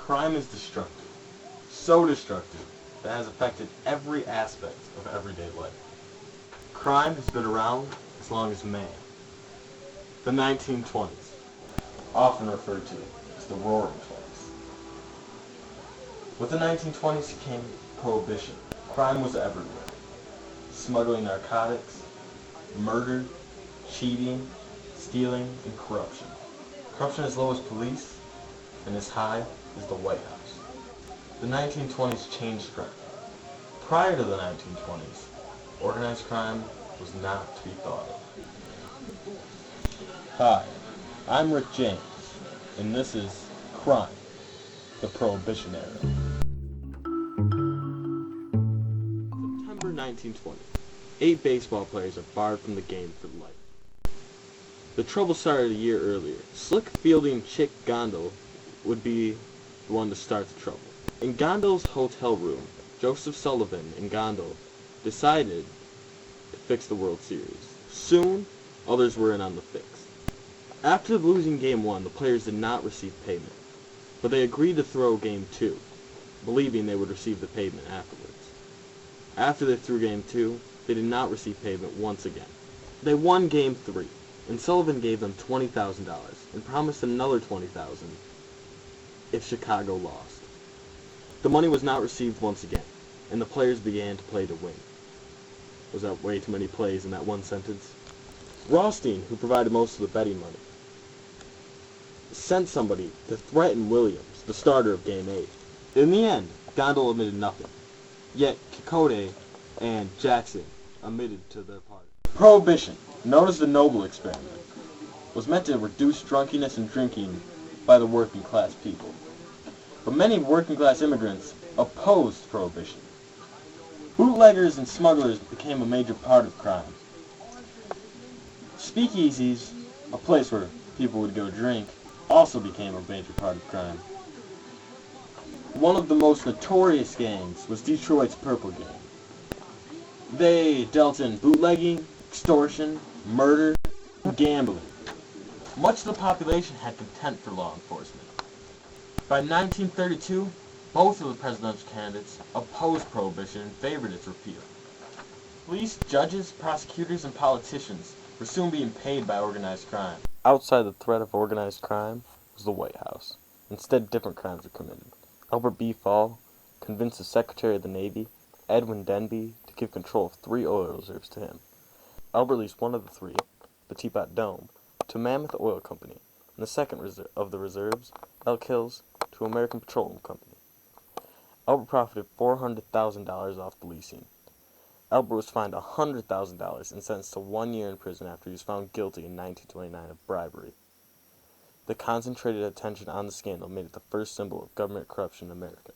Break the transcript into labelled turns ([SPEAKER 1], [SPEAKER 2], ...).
[SPEAKER 1] Crime is destructive. So destructive that it has affected every aspect of everyday life. Crime has been around as long as man. The 1920s, often referred to as the Roaring Twenties. With the 1920s came Prohibition. Crime was everywhere. Smuggling narcotics, murder, cheating, stealing, and corruption. Corruption as low as police, and as high as the White House. The 1920s changed crime. Prior to the 1920s, organized crime was not to be thought of. Hi, I'm Rick James, and this is Crime, the Prohibition Era. September 1920. 8 baseball players are barred from the game for life. The trouble started a year earlier. Slick fielding Chick Gondel would be the one to start the trouble. In Gondel's hotel room, Joseph Sullivan and Gondel decided to fix the World Series. Soon, others were in on the fix. After losing Game 1, the players did not receive payment, but they agreed to throw Game 2, believing they would receive the payment afterwards. After they threw Game 2, they did not receive payment once again. They won Game 3, and Sullivan gave them $20,000 and promised another $20,000 if Chicago lost. The money was not received once again, and the players began to play to win. Was that way too many plays in that one sentence? Rothstein, who provided most of the betting money, sent somebody to threaten Williams, the starter of Game 8. In the end, Gondel admitted nothing, yet Kikote and Jackson admitted to their part. Prohibition, known as the Noble Experiment, was meant to reduce drunkenness and drinking by the working class people. But many working class immigrants opposed Prohibition. Bootleggers and smugglers became a major part of crime. Speakeasies, a place where people would go drink, also became a major part of crime. One of the most notorious gangs was Detroit's Purple Gang. They dealt in bootlegging, extortion, murder, and gambling. Much of the population had contempt for law enforcement. By 1932, both of the presidential candidates opposed Prohibition and favored its repeal. Police, judges, prosecutors, and politicians were soon being paid by organized crime. Outside the threat of organized crime was the White House. Instead, different crimes were committed. Albert B. Fall convinced the Secretary of the Navy, Edwin Denby, to give control of 3 oil reserves to him. Albert leased one of the 3, the Teapot Dome, to Mammoth Oil Company, and the second of the reserves, Elk Hills, to American Petroleum Company. Albert profited $400,000 off the leasing. Albert was fined $100,000 and sentenced to 1 year in prison after he was found guilty in 1929 of bribery. The concentrated attention on the scandal made it the first symbol of government corruption in America.